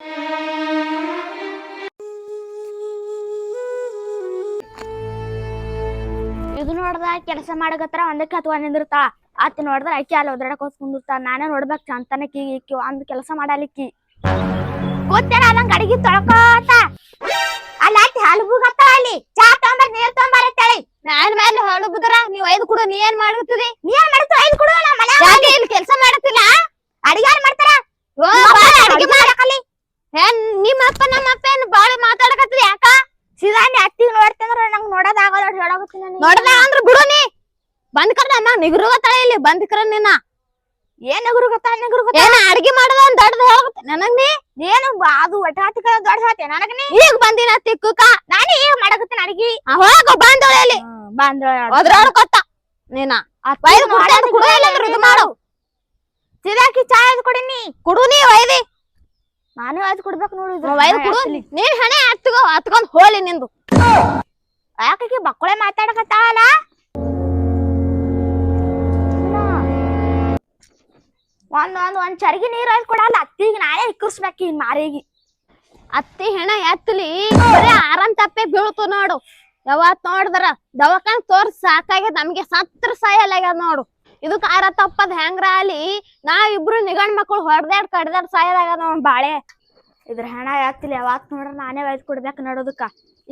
ಇದು ನೋಡ್ದ ಕೆಲಸ ಮಾಡಕತ್ರ ಒಂದಕ್ಕೆ ಹತ್ಕೊಂಡ್ ನಿಂದಿರ್ತಾಳ. ಆತ ನೋಡಿದ್ರ ಅಕ್ಕಿ ಅಲ್ಲಿ ಒದ್ರಾಡಕ್ ಹೋಸ್ ಕುಂದಿರ್ತಾಳ. ನಾನೇ ನೋಡ್ಬೇಕ್ ಚಂತನಕ್ಕಿ ಇಕ್ಕಿ ಒಂದ್ ಕೆಲಸ ಮಾಡಲಿಕ್ಕಿ ಕೂತೇಳ ಅದಂಗ ಅಡಿಗೆ ತೊಳ್ಕೋತ ಅಲ್ಲಿ ಆಕಿ ಹಲಬುಗತ್ತ ಅಲ್ಲಿ ಚಾ ತಗೊಂಬರ್ ನೀರ್ ತಗೊಂಬರತ್ತೇಳಿ ನಾನ್ ಮೇಲೆ ಹಲಬುದ್ರ ನೀವ್ ಐದು ಕುಡು. ನೀ ಏನ್ ಮಾಡುತ್ತೀರಿ? ನೀ ಏನ್ ಮಾಡ್ತು? ಐದು ಕುಡು. ಯಾಕೆ ಇಲ್ಲಿ ಕೆಲಸ ಮಾಡತ್ತಿಲ್ಲ? ಅಡಿಗೆ ಮಾಡ್ತಾರ ಅಡಿಗೆ ಮಾಡಕಲ್ಲಿ ಏನ್ ನಿಮ್ಮ ಅಪ್ಪ ನಮ್ಮ ಅಪ್ಪ ಏನ್ ಬಾಳ ಮಾತಾಡಕತ್ತೀರಿ? ಯಾಕ ಸೀದಾ ಅತ್ತಿಗೆ ನೋಡ್ತಂದ್ರ ನಂಗ್ ನೋಡೋದಾಗಲ್ಲ. ಹೇಳಾಗತ್ತೀನಿ ನೋಡದ ಅಂದ್ರ ಬಿಡು. ನೀ ಬಂದ್ ಕರ್ದ ಅಮ್ಮ ನಿಗರುಗತ್ತಾಳ ಇಲ್ಲಿ ಬಂದ್ ಕರ ನಿನ್ನ ಏನ್ ನಿಗರುಗತ್ತ ಏನ ಅಡಿಗೆ ಮಾಡೋದ ಒಂದ್ ದೊಡ್ಡದ ಹೇಳಾಗತ್ತೆ ನನಗ್. ನೀ ಏನು ಅದು ಒಟ್ಟಾತಿ ಕಡೆ ದೊಡ್ಡ ಹೇಳ್ತೆ ನನಗ್. ನೀ ಈಗ ಬಂದಿನ ತಿಕ್ಕುಕ ನಾನು ಈಗ ಮಾಡಕತ್ತೀನಿ ಅಡಿಗೆ. ಹೋಗ ಬಂದೋಳೆ ಅಲ್ಲಿ ಬಂದೋಳೆ ಅದ್ರಾಡ್ಕೊತ್ತ ನೀನ ಇದು ಮಾಡು. ಸಿದಾಕಿ ಚಾ ಎದ್ ಕೊಡಿನಿ ಕುಡು. ನೀ ಒಯ್ದಿ ನಾನು ಅದ್ ಕೊಡ್ಬೇಕು ನೋಡು. ಒಯ್ದು ಕುಡು. ನೀನ್ ಹಣೆ ಹತ್ಕೊಂಡ್ ಹೋಲಿ ನಿಂದು. ಯಾಕೆ ಬಕ್ಕಳೆ ಮಾತಾಡಕತ್ತಾವಲ್ಲ? ಒಂದ್ ಚರಗಿ ನೀರ್ ಒಯ್ದು ಕೊಡಲ್ಲ. ಅತ್ತಿಗೆ ನಾನೇ ಇಕ್ಕರ್ಸ್ಬೇಕಿ ಮಾರಿಗೆ. ಅತ್ತಿ ಹೆಣ ಎತ್ತಲಿ ಬರೀ ಆರಾಮ್ ತಪ್ಪೆ ಬೀಳ್ತು ನೋಡು. ಯಾವತ್ ನೋಡಿದ್ರ ದವಾಖಾನೆ ತೋರ್ಸ್ ಸಾಕಾಗ್ಯದ. ನಮ್ಗೆ ಸತ್ರ ಸಾಯಲ್ಲಾಗ್ಯದ ನೋಡು. ಇದಕ್ ಆರ ತಪ್ಪದ್ ಹೆಂಗ್ರ ಅಲ್ಲಿ ನಾವಿಬ್ರು ನಿಗಣ್ ಮಕ್ಳು ಹೊಡ್ದಾಡ್ ಕಡ್ದಾಡ್ ಸಾಯಲಾಗ್ಯದ ನೋಡ್ ಬಾಳೆ. ಇದ್ರ ಹೆಣ ಎತ್ತಲಿ ಯಾವತ್ ನೋಡ್ರ ನಾನೇ ಒಯ್ದು ಕೊಡ್ಬೇಕು ನೋಡೋದಕ್ಕ.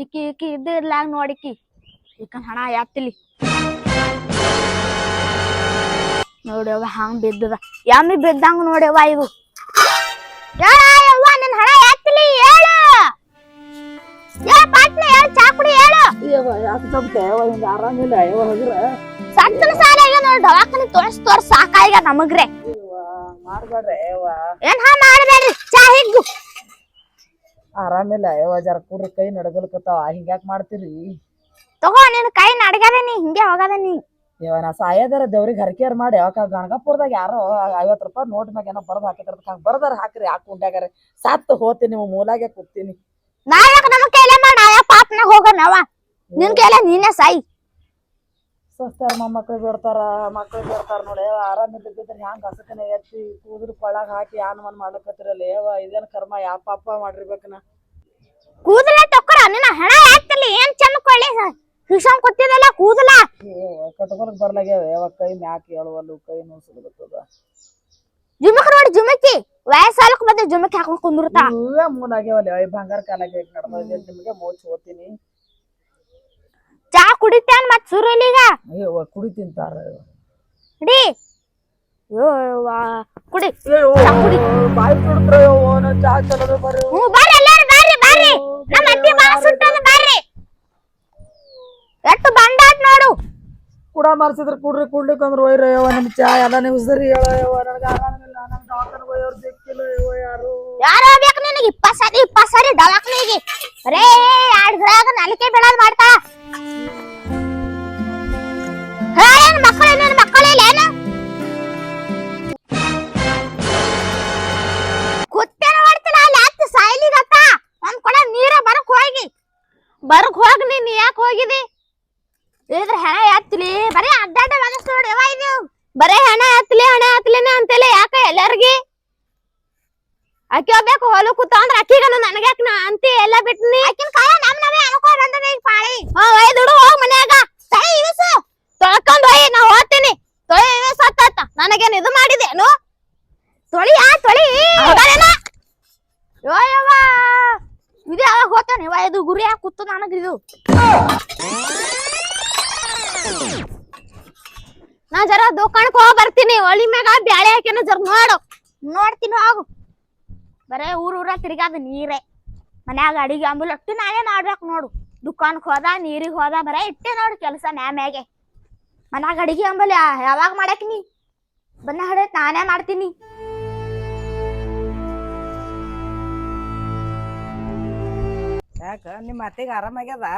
ಇಕ್ಕಿ ಇದ್ದು ಇರ್ಲಾಗ ನೋಡಿಕಿ ಈಕನ್ ಹಣ ಎತ್ತಲಿ ನೋಡ್ಯವ ಹಂಗ್ ಬಿದ್ದದ. ಎಮ್ಮಿ ಬಿದ್ದಂಗ ನೋಡ್ಯವ ಇದು. ಯವ್ವ ನಿನ್ ಹಣ ಎತ್ತಲಿ ಹೇಳು. ಚಾ ಕುಡಿ ಹೇಳು. ಆರಾಮಿಲ್ಲ ಸತ್ತನ ಸಾಲ ಈಗ ನೋಡಿ ದವಾಖಾನೆ ತೋರ್ಸ್ ಸಾಕಾಗ ನಮಗ್ರೆ. ಮಾಡ್ಬೇಡ್ರಿ ಏನ್ ಮಾಡ್ಬೇಡ್ರಿ. ಚಾ ಹಿಗ್ಗು. ಆರಾಮಿಲ್ಲ ಜರ ಕುಡ್ರಿ ಕೈ ನಡಗಲ್ಕತ್ತಾವ. ಹಿಂಗ್ಯಾಕ್ ಮಾಡ್ತೀರಿ? ತಗೋ ನಿನ್ ಕೈ ನಡ್ಗದ. ನೀ ಹಿಂಗೆ ಹೋಗದ. ನೀ ನಾ ಸಾಯದಾರ ದೇವ್ರಿಗೆ ಹರಕೆಯರ್ ಮಾಡಿ ಯಾವಾಗ ಗಣಗಾಪುರದಾಗ ಯಾರೋ 50 ರೂಪಾಯಿ ನೋಟ್ ಮ್ಯಾಗ ಏನೋ ಬರ್ದ್ ಹಾಕಿದ್ರ ಬರ್ದಾರ ಹಾಕ್ರಿ. ಹಾಕಿ ಉಂಡ್ಯಾಗಾರ ಸತ್ತು ಹೋತೀನಿ. ನೀವು ಮೂಲಾಗೆ ಕೂತೀನಿ. ನಾಯಕ ನಮ್ ಕೈಲೇ ಮಾಡ. ಪಾಪನಾಗ ಹೋಗನವ ನಿನ್ ಕೈಲೇ ನೀನೇ ಸಾಯಿ. ಸಸ್ತಾರ ಮೊಮ್ಮಕ್ಳು ಬಿಡ್ತಾರ ಮಕ್ಳು ಬಿಡ್ತಾರ ನೋಡಿ. ಆರಾಮಿದ್ದಿದ್ರೆ ಹ್ಯಾಂಗ ಹಸಕನ ಎತ್ತಿ ಕೂದ್ರ ಕೊಳ್ಳಾಗ ಹಾಕಿ ಯಾನ್ ಮನ್ ಮಾಡ್ಲಕತ್ತಿರಲ್ಲ. ಇದೇನ್ ಕರ್ಮ ಯಾವ ಪಾಪ ಮಾಡಿರ್ಬೇಕನ. ಕೂದಲ ತಕ್ಕೊರ ನಿನ್ನ ಹಣ ಯಾಕ್ತಲಿ ಏನ್ ಚಮಕೊಳ್ಳಿ ಹಿಷಂ ಕೊತ್ತಿದಲ್ಲ ಕೂದಲ ಕಟ್ಕೊಳಕ್ ಬರ್ಲಾಗ್ಯಾವ. ಕೈ ಮ್ಯಾಕ್ ಹೇಳುವಲ್ಲು ಕೈ ನೋಸಲಗತ್ತದ. ಜುಮಕ್ ನೋಡಿ ಜುಮಕಿ ವಯಸ್ಸಾಲಕ್ ಬಂದ ಜುಮಕಿ ಹಾಕೊಂಡ್ ಕುಂದಿರ್ತಾ. ಇವೇ ಮೂಲಾಗ್ಯಾವಲ್ಲ ಬಂಗಾರ ಕಾಲಾಗ ನಡ್ದ ನಿಮ್ಗೆ ಮೋಚ್ ಹೋತೀನಿ. ಚಾ ಕುಡಿತೇನ್ ಮತ್ ಸುರುಲಿಗ? ಅಯ್ಯೋ ಕುಡಿತಿಂತಾರ ಡಿ ಕುಡಿ ಕುಡಿ ಬಾಯಿ ಕುಡಿದ್ರೆ ಚಾ ಚಲೋ ಬರ್ರಿ. ಬರ್ರಿ ಎಲ್ಲಾರು ಬರ್ರಿ ಬರ್ರಿ. ನಮ್ಮ ಅತ್ತಿ ಬಾಳ ಸುಟ್ಟದ ಬರ್ರಿ. ಎಷ್ಟು ಬಂಡಾಟ್ ನೋಡು. ಕೂಡ ಮಾರ್ಸಿದ್ರ ಕುಡ್ರಿ ಕುಡ್ಲಿಕ್ಕಂದ್ರ ಒಯ್ರ ನಿಮ್ ಚಾ ಎಲ್ಲ ನಿವ್ಸರಿ ಹೇಳ. ನನಗೆ ಆರಾಮಿಲ್ಲ. ನಮ್ ದವಾಖಾನೆ ಒಯ್ಯೋರು ಸಿಕ್ಕಿಲ್ಲ. ಯಾರು ಬೇಕು ನಿನಗೆ 20 ಸರಿ ದವಾಖಾನೆಗೆ ಬರೇ 2 ದಿನ ನಲಿಕೆ ಬೀಳೋದ್ ಮಾಡ್ತಾಳ. ಏನ್ ಮಕ್ಕಳು ನಿನ್ ಮಕ್ಕಳಿಲ್ಲ ಏನು? ಕುತ್ತೇನ ಮಾಡ್ತಿಲ್ಲ ಅಲ್ಲಿ ಹತ್ತು ಸಾಯ್ಲಿಗತ್ತ. ಒಂದ್ ಕೊಡ ನೀರ ಬರಕ್ ಹೋಗಿ ನೀನ್ ಯಾಕೆ ಹೋಗಿದಿ? ಇದ್ರ ಹೆಣ ಎತ್ತಲಿ ಬರೀ ಅಡ್ಡಾಡ ಮನಸ್ ನೋಡಿ. ಯವ್ವ ಇದು ಬರೇ ಹೆಣ ಎತ್ತಲಿನೇ ಅಂತೆಲ್ಲ ಯಾಕ ಎಲ್ಲಾರ್ಗಿ? ಅಕ್ಕಿ ಹೋಗ್ಬೇಕು ಹೊಲ ಕೂತ ಅಂದ್ರ ಅಕ್ಕಿಗನು ನನಗ್ಯಾಕ ನಾ ಅಂತಿ ಎಲ್ಲ ಬಿಟ್ನಿ. ಅಕ್ಕಿನ ಕಾಯ ನಮ್ ನವೇ ಅನ್ಕೋ ಬಂದದ ಈಗ ಪಾಳಿ. ಒಯ್ದುಡು ಹೋಗ್ ಮನ್ಯಾಗ ಸೈ ಇಳಿಸು ತೊಳ್ಕೊಂಡ್ ಒಯ್. ನಾ ಹೋಗ್ತೀನಿ. ತೊಳಿ ಸತ್ತ ನನಗೇನ್ ಇದು ಮಾಡಿದೇನು? ತೊಳಿ ಯವ್ವ ಇದು ಯಾವಾಗ ಹೋಗ್ತಾನೆ? ಯವ್ವ ಇದು ಗುರಿ ಹಾಕಿ ಕೂತು ನನಗಿದು. ನಾ ಜರ ದುಕಾನಕ್ ಹೋಗ್ ಬರ್ತೀನಿ. ಒಳಿ ಮ್ಯಾಗ ಬ್ಯಾಳೆ ಹಾಕ್ಯಾನ ಜರ ನೋಡ್ತೀನಿ ಹೋಗು. ಬರೇ ಊರ ತಿರ್ಗಾದ ನೀರೇ. ಮನ್ಯಾಗ ಅಡಿಗೆ ಅಂಬುಲ್ ಅಟ್ಟು ನಾನೇ ಮಾಡ್ಬೇಕು ನೋಡು. ದುಕಾನಕ್ ಹೋದ ನೀರಿಗ್ ಹೋದ ಬರೇ ಇಟ್ಟೆ ನೋಡು ಕೆಲಸ ಮ್ಯಾಗೆ. ಮನ್ಯಾಗ ಅಡಿಗೆ ಅಂಬಲ್ ಯಾವಾಗ ಮಾಡಾಕಿನಿ? ಬನ್ನ ಹಡತ್ ನಾನೇ ಮಾಡ್ತೀನಿ. ಯಾಕ ನಿಮ್ ಅತ್ತೆಗೆ ಆರಾಮಾಗ್ಯದ?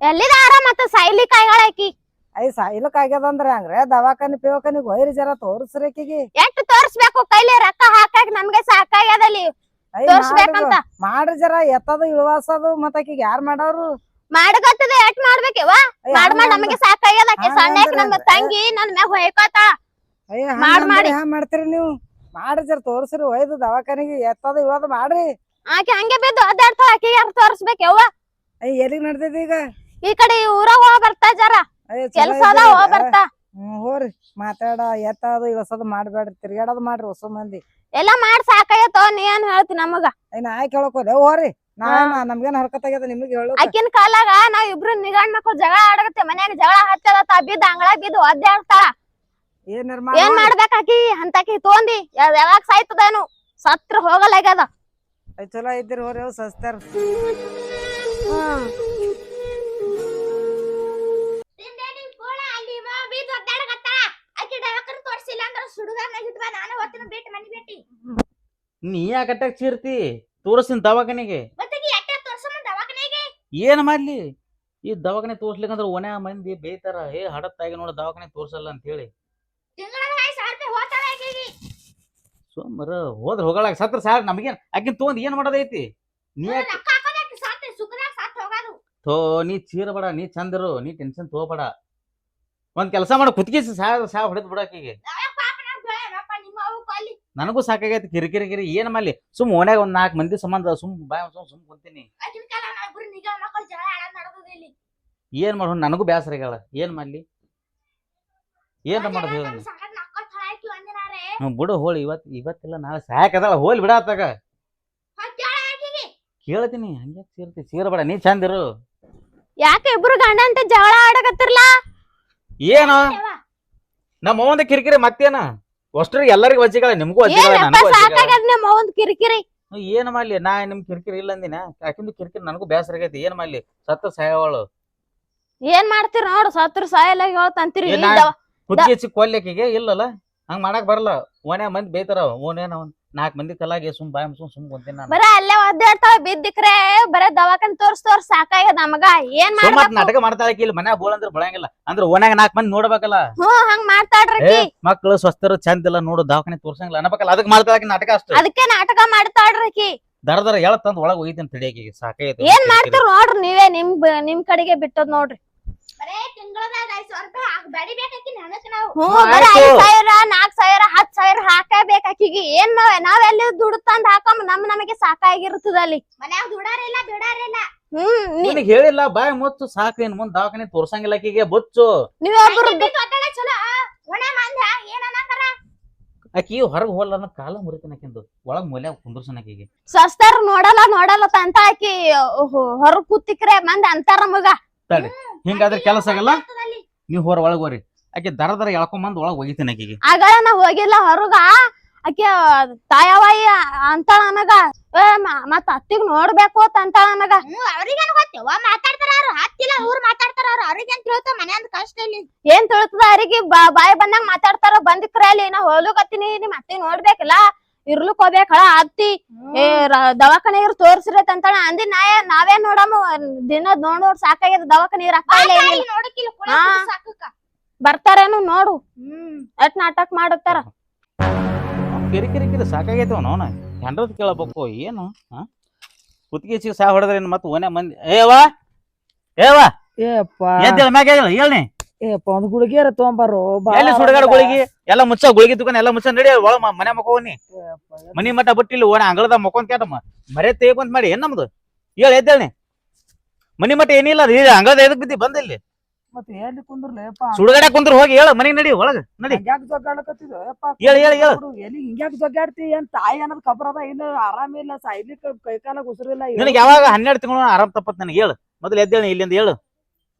ಎಲ್ಲಿದ ಆರಾಮ ಮತ್ತ ಸಾಯ್ಲಿ ಕಾಯಿಗಳಾಕಿ. ಸಾಯ್ಲಕ್ ಆಗ್ಯದ ಅಂದ್ರ ಹಂಗ್ರೆ ದವಾಖಾನಿ ಪಿವಾಖಾನಿಗ್ ಒಯ್ರಿ ಜರ ತೋರ್ಸ್ರಿ ಆಕಿಗೆ. ಎಷ್ಟು ತೋರ್ಸ್ಬೇಕು? ಕೈಲಿ ರೊಕ್ಕ ಹಾಕಾಕ ನಮ್ಗೆ ಸಾಕಾಗ್ಯದಲ್ಲಿ ತೋರ್ಸ್ಬೇಕಂತ ಮಾಡ್ರಿ ಜರ ಎತ್ತದು ಇಳುವಾಸದು. ಮತ್ತ ಆಕಿಗೆ ಯಾರ್ ಮಾಡವ್ರು? ಮಾಡಕತ್ತದ ಎಟ್ ಮಾಡ್ಬೇಕವ? ಮಾಡ್ ನಮಗೆ ಸಾಕಾಗ್ಯದ. ಆಕಿ ಸಣ್ಣಕ್ ನಮ್ಮ ತಂಗಿ ನನ್ ಮ್ಯಾಗ ಹೊಯ್ಕೋತ ಮಾಡ್ತೀರಿ ನೀವು? ಮಾಡ್ರಿ ಜರ ತೋರ್ಸ್ರಿ ಒಯ್ದು ದವಾಖಾನಿಗೆ ಎತ್ತದು ಇಳೋದು ಮಾಡ್ರಿ. ಆಕೆ ಹಂಗೆ ಬಿದ್ದು ಅದಾಡ್ತಾಳ ಆಕಿಗೆ ಯಾರು ತೋರಿಸ್ಬೇಕು ಯವ್ವ ಎಲ್ಲಿಗ್ ನಡ್ದೈತಿ ಈಗ ಈ ಕಡೆ ಊರಾಗ ಹೋಗ ಬರ್ತಾ ಜರ ಕೆಲ್ಸ ಅದ ಹೋಗ ಬರ್ತಾ ಹೋರಿ ಮಾತಾಡ ಎತ್ತದು ಹೊಸದ್ ಮಾಡ್ಬೇಡ್ರಿ ತಿರ್ಗಾಡೋದ್ ಮಾಡ್ರಿ ಹೊಸ ಮಂದಿ ಎಲ್ಲಾ ಮಾಡಿ ಸಾಕಾಗೈತೋ ನೀ ಏನ್ ಹೇಳ್ತಿ ನಮಗ ನಾ ಕೇಳಕೋಲೆ ಹೋರಿ ನಮ್ಗೇನ್ ಹರ್ಕತ್ ಆಗ್ಯದ ನಿಮಗ್ ಹೇಳು ಆಕಿನ ಕಾಲಾಗ ನಾವ್ ಇಬ್ರು ನಿಗಂಡ್ ಮಕ್ಳು ಜಗಳ ಆಡಗತ್ತೆ ಮನ್ಯಾಗ ಜಗಳ ಹತ್ತದ ಬಿದ್ದ ಅಂಗಳ ಬಿದ್ದು ಒದ್ದಾಡ್ತಾಳ ಏನ್ ಮಾಡ್ಬೇಕ ಆಕಿ ಅಂತಾಕಿ ತೊಂದಿ ಯಾವಾಗ ಸಾಯ್ತದೇನು ಸತ್ರ ಹೋಗಲಾಗ್ಯದ ಚಲೋ ಇದ್ದೀರಿ ಹೋರಿ ಸಸ್ತಾರ ನೀ ಯಾಕಟ್ಟಾಗ ಚೀರ್ತಿ ತೋರಿಸ್ತೀನಿ ದವಾಖಾನೆಗೆ ಏನ್ ಮಾಡ್ಲಿ ಈ ದವಾಖಾನೆ ತೋರ್ಸ್ಲಿಕ್ಕಂದ್ರ ಒಣ ಮಂದಿ ಬೇಯ್ತಾರ ಹಡತ್ತಾಗಿ ನೋಡ ದವಾಖಾನೆ ತೋರ್ಸಲ್ಲ ಅಂತ ಹೇಳಿ ಸೋಮರ ಹೋದ್ರ ಹೋಗಳಾಗ ಸತ್ರ ಸಾರ್ ನಮಗೇನ್ ಆಕಿನ್ ತೊಗೊಂಡ್ ಏನ್ ಮಾಡೋದೈತಿ ನೀ ಥೋ ನೀ ಚೀರಬೇಡ ನೀ ಚಂದರು ನೀ ಟೆನ್ಷನ್ ತಗೋಬೇಡ ಒಂದ್ ಕೆಲಸ ಮಾಡ ಕುತ್ಕಿಸಿ ಸಾವ್ ಹೊಡೆದ್ ಬಿಡಾಕಿಗೆ ನನಗೂ ಸಾಕಾಗೈತಿ ಕಿರಿಕಿರಿ ಏನ್ ಮಾಡ್ಲಿ ಸುಮ್ ಓನ್ಯಾಗ ಒಂದ್ 4 ಮಂದಿ ಸಂಬಂಧ ಸುಮ್ ಸುಮ್ ಕುಂತೀನಿ ಏನ್ ಮಾಡ ನನಗೂ ಬ್ಯಾಸರ ಆಗ್ಯಾಳ ಏನ್ ಮಾಡ್ಲಿ ಏನ್ ಮಾಡೋದು ಹೇಳ ಬಿಡು ಹೋಳಿ ಇವತ್ತಿಲ್ಲ ನಾಳೆ ಸಾಕದಳ ಹೋಲಿ ಬಿಡತ್ತಾಗ ಕೇಳ್ತೀನಿ ಹಂಗೆ ಚೀರಬೇಡ ನೀ ಚಂದಿರು ಯಾಕೆ ಇಬ್ರು ಗಂಡ ಅಂತ ಜಗಳ ಆಡಕತ್ತಿರ್ಲ ಏನು ನಮ್ಮ ಅವಂದ ಕಿರಿಕಿರಿ ಮತ್ತೇನ ಅಷ್ಟ್ರಿಗೆ ಎಲ್ಲರಿಗೂ ವಜ್ಜಿಗಳ ನಿಮ್ಗೂ ಒಂದ್ ಕಿರಿಕಿರಿ ಏನ್ ಮಾಡ್ಲಿ ನಾ ನಿಮ್ ಕಿರಿಕಿರಿ ಇಲ್ಲ ಅಂದಿನ ಯಾಕಿಂದು ಕಿರಿಕಿರಿ ನನಗೂ ಬೇಸರ ಆಗೈತಿ ಏನ್ ಮಾಡ್ಲಿ ಸತ್ತ ಸಾಯವಳು ಏನ್ ಮಾಡ್ತೀರ ನೋಡು ಸತ್ರ ಸಾಯಲ್ಲ ಹೇಳ್ತಂತೀರಿ ಕುದ್ಗಿ ಹಚ್ಚಿ ಕೊಲ್ಲಿಕಿಗೆ ಇಲ್ಲಲ್ಲ ಹಂಗ ಮಾಡಕ್ ಬರಲ್ಲ ಓನ್ಯಾಗ ಮಂದಿ ಬೇಯ್ತಾರ ಓನೇನ 4 ಮಂದಿ ಕಲಾಗಿ ಸುಮ್ ಕುಂತೀನಿ ನಾನು ಬರ ಅಲ್ಲೇ ಒದ್ದಾಡ್ತಾವ ಬಿದ್ದಿಕ್ರೆ ಬರೇ ದವಾಖಾನೆ ತೋರ್ಸ್ ಸಾಕಾಗ್ಯದ ನಮಗ ಏನ್ ಮಾಡ್ಬೇಕು ನಾಟಕ ಮಾಡ್ತಾಳಕಿ ಇಲ್ಲಿ ಮನ್ಯಾಗ ಬೋಳ ಅಂದ್ರೆ ಬಳಂಗಿಲ್ಲ ಅಂದ್ರೆ ಓನ್ಯಾಗ 4 ಮಂದಿ ನೋಡ್ಬೇಕಲ್ಲ ಹಂಗ್ ಮಾಡ್ತಾಳ್ರಿ ಮಕ್ಳು ಸ್ವಸ್ಥರು ಚಂದಿಲ್ಲ ನೋಡು ದವಾಖಾನೆ ತೋರ್ಸಂಗಿಲ್ಲ ಅನ್ಬೇಕಲ್ಲ ಅದಕ್ಕೆ ಮಾಡ್ತಾಳಕಿ ನಾಟಕ ಅಷ್ಟು ಅದಕ್ಕೆ ನಾಟಕ ಮಾಡ್ತಾಳ್ರಿ ದರ ಎಳತ್ತಂದ್ ಒಳಗ್ ಒಯ್ತೀನಿ ತಡಿಯಾಕಿ ಸಾಕೈತಿ ಏನ್ ಮಾಡ್ತೀರ ನೋಡ್ರಿ ನೀವೇ ನಿಮ್ ಕಡೆಗೆ ಬಿಟ್ಟದ್ ನೋಡ್ರಿ 5,000 10,000 ಹಾಕಬೇಕಿಗೆ ಏನ್ ನಾವೆಲ್ಲಿ ದುಡ್ಡು ತಂದ್ ಹಾಕಮ್ ನಮಗೆ ಸಾಕಾಗಿರ್ತದ ಅಲ್ಲಿ ಮನ್ಯಾಗ ದುಡಾರಿಲ್ಲ ಬಿಡಾರಿಲ್ಲ ನಿನಗೆ ಹೇಳಿಲ್ಲ ಬಾಯ್ ಮುಚ್ಚು ಸಾಕು ಇನ್ ಮುಂದ್ ದವಾಖಾನೆ ತೋರ್ಸಂಗಿಲ್ಲ ಆಕಿಗೆ ಬೊಚ್ಚು ಆಕಿ ಹೊರಗ್ ಹೋಲ್ಲ ಕಾಲ ಮುರಿತೀನಿ ಆಕಿಂದು ಒಳಗ್ ಮೂಲ್ಯಾಗ ಕುಂದ್ರಸನ್ ಆಕಿಗೆ ಸಸ್ತಾರ ನೋಡಲ್ಲ ಅಂತ ಆಕಿ ಹೊರಗ್ ಕೂತಿಕ್ರೆ ಮಂದಿ ಅಂತಾರ ಮಗ ತಡಿ ಹಿಂಗಾದ್ರೆ ಕೆಲಸ ಆಗಲ್ಲ ನೀವ್ ಒಳಗ್ ಹೋರಿ ಆಕೆ ದರ ಎಳ್ಕೊಂಬಂದ್ ಒಳಗ್ ಒಗಿತೀನಿ ಆಕಿಗೆ ಆಗಳ ನಾ ಹೋಗಿಲ್ಲ ಹೊರಗ ಆಕೆ ತಾಯವಾಯಿ ಅಂತಾಳ ನನಗ ಮತ್ ಅತ್ತಿಗ್ ನೋಡ್ಬೇಕು ಅಂತಾಳ ನನಗ ಅವ್ರಿಗೇನು ಗೊತ್ತೇವ ಮಾತಾಡ್ತಾರ ಅವ್ರು ಹತ್ತಿಲ್ಲ ಊರ್ ಮಾತಾಡ್ತಾರ ಅವ್ರಿಗೇನ್ ತಿಳ್ತ ಮನ್ಯಾಂದ ಕಷ್ಟ ಇಲ್ಲಿ ಏನ್ ತಿಳ್ತದ ಅವ್ರಿಗೆ ಬಾಯಿ ಬಂದಂಗ ಮಾತಾಡ್ತಾರ ಬಂದಿಕ್ರ ಅಲ್ಲಿ ನಾ ಹೋಗ್ಲಕತ್ತೀನಿ ನಿಮ್ ಅತ್ತಿಗ್ ನೋಡ್ಬೇಕಲ್ಲ ಇರ್ಲಕ್ ಹೋಗ್ಬೇಕಳ ಅತ್ತಿ ದವಾಖಾನೆ ಇವ್ರು ತೋರ್ಸ್ರತ್ ಅಂತಾಳ ಅಂದಿ ನಾವೇ ನೋಡಮ್ಮ ದಿನ ನೋಡ್ ಸಾಕಾಗ್ಯದ ದವಾಖಾನೆ ಬರ್ತಾರೇನು ನೋಡು ಎಟ್ ನಾಟಕ ಮಾಡತ್ತಾರ ಕಿರಿಕಿರಿ ಸಾಕಾಗೈತವ ನೋನ ಹೆಂಡ್ರದ್ ಕೇಳಬೇಕು ಏನು ಕುತ್ತಿಗೆ ಸಾ ಹೊಡೆದ್ರೆ ಮತ್ತೆ ಓನ್ಯಾಗ ಮಂದಿ ಏವಾ ಹೇಳಿ ಒಂದ್ ಗುಳಿಗೆರ ತೊಗೊಂಬಾರು ಎಲ್ಲಿ ಸುಡಗಾಡ ಗುಳಿಗಿ ಎಲ್ಲ ಮುಚ್ಚ ಗುಳಿಗಿ ತುಕೊಂಡ್ ಎಲ್ಲ ಮುಚ್ಚ ನಡಿ ಒಳ ಮನೆ ಮಕೋನಿ ಮನಿ ಮಠ ಬಿಟ್ಟಿಲ್ಲ ಓಣ ಅಂಗಳದ ಮಕ್ಕೊಂಡ್ ಕೇಟಮ್ಮ ಮರೆ ತೇಕೊಂತ ಮಾಡಿ ಏನ್ ನಮ್ದು ಎದ್ದೇಳಿ ಮನಿ ಮಠ ಏನಿಲ್ಲ ಅಂಗಳದ ಎದಕ್ ಬಿದ್ದಿ ಬಂದಿಲ್ಲಿ ಮತ್ತೆ ಎಲ್ಲಿ ಕುಂದ್ರಲೇಪ ಸುಡಗಾಡ ಕುಂದ್ರ ಹೋಗಿ ಹೇಳ ಮನಿ ನಡಿ ಒಳಗ ನಡಿ ಹೇಳಿ ಎಲ್ಲಿ ಹಿಂಗ್ಯಾಕ್ ಜೊಗ್ಗಾಡ್ತಿ ಏನ್ ತಾಯಿ ಅನ್ನೋದ್ ಖಬರ್ ಅದ ಇನ್ನು ಆರಾಮಿಲ್ಲ ಸಾಯ್ಲಿಕ್ಕೆ ಕೈಕಾಲ ಉಸಿರಿಲ್ಲ ನಿನಗೆ ಯಾವಾಗ 12 ತಿಂಗಳು ಆರಾಮ್ ತಪ್ಪತ್ ನನಗೆ ಹೇಳು ಮೊದಲು ಎದ್ದೇಳಿ ಇಲ್ಲಿಂದ ಹೇಳು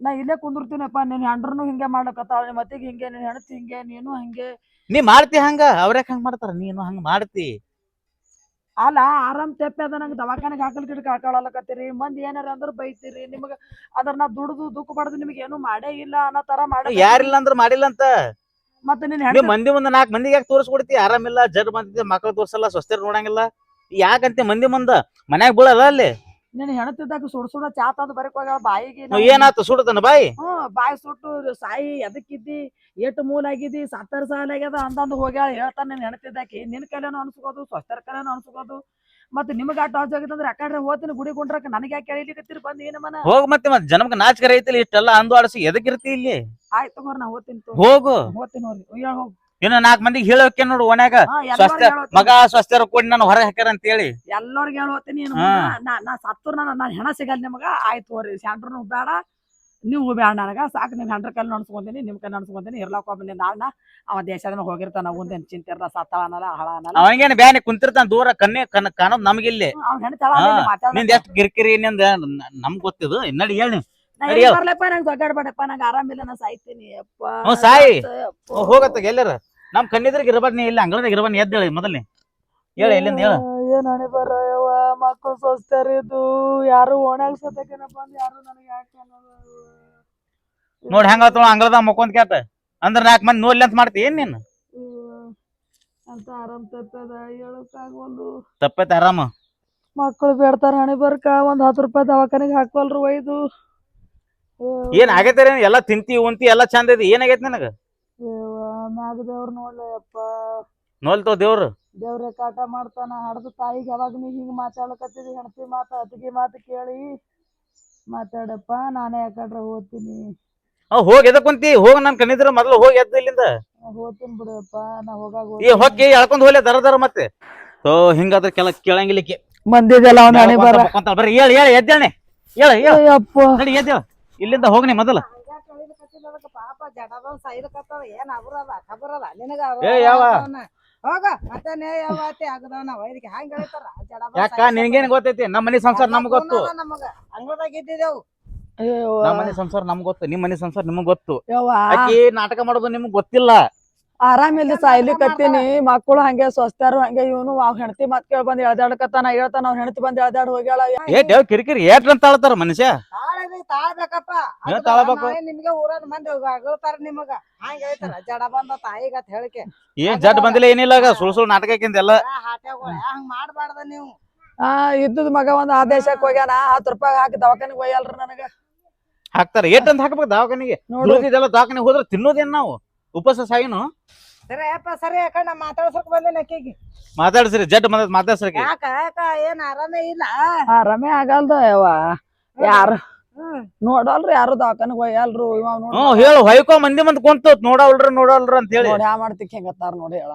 ನಾ ಇಲ್ಲೇ ಕುಂದಿರ್ತೀನಪ್ಪ ನಿನ್ ಹೆಂಡ್ರನು ಹಿಂಗೆ ಮಾಡ್ಲಕತ್ತಾಳ ನಿಮ್ ಮತ್ತಿಗೆ ಹಿಂಗೆ ನಿನ್ ಹೆಣತಿ ಹಿಂಗೆ ನೀನು ಹಂಗೆ ನೀ ಮಾಡ್ತಿ ಹಂಗ ಅವ್ರ್ಯಾಕ ಹಂಗ ಮಾಡ್ತಾರ ನೀನು ಹಂಗ ಮಾಡ್ತಿ ಅಲ್ಲ ಆರಾಮ್ ತೆಪ್ಪೆ ಅದ ನಂಗೆ ದವಾಖಾನೆಗೆ ಹಾಕಲ್ ಗಿಡಕ್ಕೆ ಹಾಕೊಳಕತ್ತೀರಿ ಮಂದಿ ಏನಾರ ಅಂದ್ರ ಬೈತೀರಿ ನಿಮಗ ಅದ್ರ ನಾ ದುಡ್ದು ದುಃಖ ಪಡ್ದು ನಿಮ್ಗೆ ಏನು ಮಾಡೇ ಇಲ್ಲ ಅನ್ನೋ ತರ ಮಾಡ ಯಾರಿಲ್ಲ ಅಂದ್ರ ಮಾಡಿಲ್ಲ ಅಂತ ಮತ್ತೆ ನಿನ್ ಮಂದಿ ಮುಂದ 4 ಮಂದಿಗೆ ಯಾಕೆ ತೋರಿಸ್ಕೊಡ್ತಿ ಆರಾಮಿಲ್ಲ ಜಡ್ ಬಂದಿದ್ದೆ ಮಕ್ಳು ತೋರ್ಸಲ್ಲ ಸ್ವಸ್ಥರು ನೋಡಂಗಿಲ್ಲ ಯಾಕಂತೆ ಮಂದಿ ಮುಂದ ಮನ್ಯಾಗ ಬೀಳಲ್ಲ ಅಲ್ಲಿ ನಿನ್ ಹೆಣತಿದ್ದಾಗ ಸುಡ ಚಾ ತಂದು ಬರಕ್ ಹೋಗ ಬಾಯಿಗೆ ಏನಾಯ್ತು ಸುಡತನ ಬಾಯಿ ಬಾಯಿ ಸುಟ್ಟು ಸಾಯಿ ಎದಕ್ಕಿದ್ದಿ ಎಟ್ಟು ಮೂಲಾಗಿದ್ದಿ ಸತ್ತರ ಸಾಲ ಆಗ್ಯದ ಅಂದಂದು ಹೋಗ್ಯಾಳ ಹೇಳ್ತಾನ ನಿನ್ ಹೆಣತಿದ್ದಾಕಿ ನಿನ್ ಕೈಲೇನು ಅನ್ಸ್ಕೋದು ಸ್ವಸ್ಥರ ಕೈಲೇನು ಅನ್ಸ್ಕೋದು ಮತ್ತೆ ನಿಮ್ಗ ಆ ಟಾಸ್ ಆಗಿತ್ತಂದ್ರೆ ಯಾಕಂದ್ರೆ ಹೋಗ್ತೀನಿ ಗುಡಿ ಕೊಂಡ್ರಕ ನನಗೆ ಯಾಕೆ ಹೇಳಿಕತ್ತೀರಿ ಬಂದ್ ಏನ ಮನ ಹೋಗ್ ಮತ್ತೆ ಜನಮ್ಗೆ ನಾಚಿಕೆ ಐತಿಲ್ಲ ಇಷ್ಟೆಲ್ಲ ಅಂದು ಆಡಿಸಿ ಎದಕ್ಕಿರ್ತಿ ಇಲ್ಲಿ ಆಯ್ತು ತಗೋರ್ ನಾ ಹೋಗ್ತೀನಿ ಹೋಗು ಹೋಗ್ತೀನಿ ಹೋಗ್ರಿ ಹೋಗ್ ಇನ್ನು 4 ಮಂದಿಗೆ ಹೇಳೋಕೆ ನೋಡು ಓನ್ಯಾಗ ಸ್ವಸ್ಥ ಮಗ ಸ್ವಸ್ಥರ ಕೂಡಿ ನಾನು ಹೊರಗೆ ಹಾಕ್ಯಾರ ಅಂತ ಹೇಳಿ ಎಲ್ಲರಿಗೂ ಹೇಳ್ತೀನಿ ನಾ ಸತ್ತೂರ್ ನಾನು ಹೆಣ ಸಿಗಲ್ಲ ನಿಮಗ ಆಯ್ತು ಹೋರಿ ಸೆಂಟ್ರ್ನು ಬೇಡ ನೀವು ಬೇಡ ನನಗ ಸಾಕು ನಿಮ್ ಹೆಂಡ್ರ ಕೈಲಿ ನಡ್ಸ್ಕೊಂತೀನಿ ನಿಮ್ ಕೈ ನಡ್ಸ್ಕೊಂತೀನಿ ಇರ್ಲಾಕ ಒಬ್ಬ ನಾಳ್ನ ಅವ ದೇಶದ ಹೋಗಿರ್ತಾನ ಒಂದೇನ್ ಚಿಂತೆ ಇರ್ದ ಸತ್ತಾಳ ಅನ್ನಲ್ಲ ಹಳ ಅನ್ನಲ್ಲ ಅವಂಗೇನ್ ಬ್ಯಾನಿ ಕುಂತಿರ್ತಾನ ದೂರ ಕಣ್ಣೆ ಕಾಣೋದ್ ನಮ್ಗಿಲ್ಲಿ ಅವ್ನ ಹೆಣ್ತಾಳ ನಿಂದ ಎಷ್ಟ್ ಕಿರಿಕಿರಿ ನಿಂದ ನಮ್ಗ್ ಗೊತ್ತಿದ್ದು ನಡಿ ಹೇಳಿ ಬರ್ಲಪ್ಪ ನಂಗೆ ದೊಡ್ಡಾಡ್ಬೇಡಪ್ಪ ನಂಗೆ ಆರಾಮಿಲ್ಲ ನಾ ಸಾಯ್ತೀನಿ ಅಪ್ಪ ಸಾಯಿ ಹೋಗತ್ತ ಎಲ್ಲಾರ ನಮ್ ಕಣ್ಣಿದ್ರಿಗೆ ಇರಬಾರ್ದು ನೀ ಇಲ್ಲ ಅಂಗಳದಾಗ ಇರಬಾರ್ದು ಎದ್ದೇಳಿ ಮೊದಲನೇ ಹೇಳ ಎಲ್ಲಿಂದ ಹೇಳ ಏನ್ ಹಣೆ ಬರವ ಮಕ್ಕಳು ಸ್ವಸ್ಥರಿದ್ದು ಯಾರು ಓಣ್ಯಾಗ ಸತ್ತಕೇನ ಬಂದ್ ಯಾರು ನನಗೆ ಯಾಕೆ ನೋಡ್ ಹೆಂಗ ಅಂಗಳದಾಗ ಮಕ್ಕೊಂದ್ ಕ್ಯಾತ ಅಂದ್ರ 4 ಮಂದಿ ನೋಡ್ಲಿ ಅಂತ ಮಾಡ್ತಿ ಏನ್ ನೀನ್ ಅಂತ ಆರಾಮ್ ತಪ್ಪದ ಹೇಳಕ್ಕಾಗವಲ್ದು ತಪ್ಪೈತಿ ಆರಾಮ ಮಕ್ಕಳು ಬೇಡ್ತಾರ ಹಣೆ ಬರ್ಕ ಒಂದ್ 10 ರೂಪಾಯಿ ದವಾಖಾನಿಗೆ ಹಾಕ್ವಲ್ರು ಒಯ್ದು ಏನ್ ಆಗೈತೆ ಎಲ್ಲಾ ತಿಂತಿ ಉಂತಿ ಎಲ್ಲಾ ಚಂದ ಐತಿ ಏನಾಗೈತಿ ನನಗ ಮ್ಯಾಗ ದೇವ್ರ ನೋಡ್ಲಪ್ಪ ನೋಲ್ತೋ ದೇವ್ರು ದೇವ್ರೆ ಕಾಟ ಮಾಡ್ತಾನ ಹಡ್ದು ತಾಯಿಗೆ ಯಾವಾಗ ನೀ ಹಿಂಗ್ ಮಾತಾಡ್ಕತ್ತಿದಿ ಹೆಣ್ತಿ ಮಾತ ಅತಿಗೆ ಮಾತು ಕೇಳಿ ಮಾತಾಡಪ್ಪ ನಾನೇ ಯಾಕಡ್ರೆ ಹೋಗ್ತೀನಿ ಹೋಗಿ ಎದಕ್ ಕುಂತಿ ಹೋಗ್ ನನ್ ಕಣ್ಣಿದ್ರ ಮೊದಲು ಹೋಗಿ ಎದ್ದು ಇಲ್ಲಿಂದ ಹೋಗ್ತೀನಿ ಬಿಡಪ್ಪ ನಾ ಹೋಗಾಗ ಈ ಹೊಕ್ಕಿ ಎಳ್ಕೊಂಡ್ ಹೋಗ್ಲಿ ದರ ಮತ್ತೆ ಸೊ ಹಿಂಗಾದ್ರೆ ಕೇಳಂಗಿಲ್ಲಕ್ಕೆ ಮಂದಿದೆಲ್ಲ ಅವ್ನ ಹಣೆ ಬರ ಬರ್ರಿ ಹೇಳಿ ಎದ್ದೇಳಿ ಹೇಳ ಅಪ್ಪ ನಡಿ ಎದ್ದೇಳ ಇಲ್ಲಿಂದ ಹೋಗ್ನಿ ಮೊದಲ ಪಾಪ ಜಡದ ಸೈಲಕತ್ತದ ಏನ್ ಅಬರದ ಖಬರದ ನಿನಗ ಯಾವ ಹೋಗ ಮತ್ತೆ ನೇಯವಾತಿ ಆಗದವನ ವೈದ್ಯಕ್ಕೆ ಹ್ಯಾಂಗ ಹೇಳ್ತಾರ ಜಡದ ಯಾಕ ನಿನ್ಗೇನ್ ಗೊತ್ತೈತಿ ನಮ್ಮ ಮನಿ ಸಂಸಾರ ನಮ್ಗ್ ಗೊತ್ತು ನಮಗ ಅಂಗಳದಾಗ ಇದ್ದಿದ್ದೇವು ನಮ್ಮ ಮನಿ ಸಂಸಾರ ನಮ್ಗ್ ಗೊತ್ತು ನಿಮ್ ಮನಿ ಸಂಸಾರ ನಿಮ್ಗ್ ಗೊತ್ತು ಯವ್ವ ಆಕಿ ನಾಟಕ ಮಾಡೋದು ನಿಮ್ಗ್ ಗೊತ್ತಿಲ್ಲ ಆರಾಮಿಲ್ಲ ಸಾಯ್ಲಿಕತ್ತೀನಿ ಮಕ್ಕಳು ಹಂಗೆ ಸ್ವಸ್ಥರು ಹಂಗೆ ಇವನು ಅವ್ ಹೆಣ್ತಿ ಮತ್ ಕೇಳ್ ಬಂದ್ ಎಳ್ದಾಡ್ಕತ್ತಾನ ಹೇಳ್ತಾನ ಅವ್ನ ಹೆಣ್ತಿ ಬಂದ್ ಎಳ್ದಾಡ್ ಹೋಗ್ಯಾಳ ಏಟ್ ಕಿರಿಕಿರಿ ಏಟ್ರ ಅಂತ ತಾಳ್ತಾರ ಮನುಷ್ಯ ತಾಳ್ಬೇಕಪ್ಪ ಏನ್ ತಾಳ್ಬೇಕು? ನಿಮ್ಗೆ ಊರನ್ ಮಂದಿ ಅಗಳ್ತಾರ ನಿಮಗ ಹಂಗ ಹೇಳ್ತಾರ ಜಡ ಬಂದ ತಾಯಿಗತ್ ಹೇಳಿಕೆ ಏನ್ ಜಡ್ ಬಂದಿಲ್ಲ ಏನಿಲ್ಲ ಸುಳ್ ನಾಟಕಕ್ಕಿಂದ ಎಲ್ಲ ಹಾಟ್ಯಾಗಳ ಹಂಗ ಮಾಡ್ಬಾರ್ದ ನೀವು ಇದ್ದದ್ ಮಗ ಒಂದ್ ಆದೇಶಕ್ ಹೋಗ್ಯಾನ 10 ರೂಪಾಯಿ ಹಾಕಿ ದವಾಖಾನಿಗೆ ಒಯ್ಯಲ್ರಿ ನನಗ ಹಾಕ್ತಾರ ಏಟ್ ಅಂತ ಹಾಕ್ಬೇಕು ದವಾಖಾನಿಗೆ ಉಳ್ದಿದ್ದೆಲ್ಲ ದವಾಖಾನಿಗೆ ಹೋದ್ರ ತಿನ್ನೋದೇನ್ ನಾವು ಉಪವಾಸ ಸಾಯಿನು ಸರಿ ಅಪ್ಪ ಸರಿ ಯಾಕ ನಾ ಮಾತಾಡ್ಸಕ್ ಬಂದಿಲ್ಲ ಅಕ್ಕಿಗೆ ಮಾತಾಡ್ಸ್ರಿ ಜಡ್ ಬಂದದ್ ಮಾತಾಡ್ಸ್ರಿ ಯಾಕ ಯಾಕ ಏನ್ ಆರಾಮೇ ಇಲ್ಲ ಆರಾಮೇ ಆಗಲ್ದ ಯವ್ವ ಯಾರು ನೋಡಲ್ರಿ ಯಾರು ದವಾಖಾನಿಗೆ ಒಯ್ಯಲ್ರು ಹೇಳು ಹೊಯ್ಕೋ ಮಂದಿ ಮಂದ್ ಕುಂತ ನೋಡಲ್ರ ಅಂತ ಹೇಳಿ ಯಾ ಮಾಡ್ತಿಕ್ ಹೆಂಗತ್ತಾರ ನೋಡಿ ಹೇಳ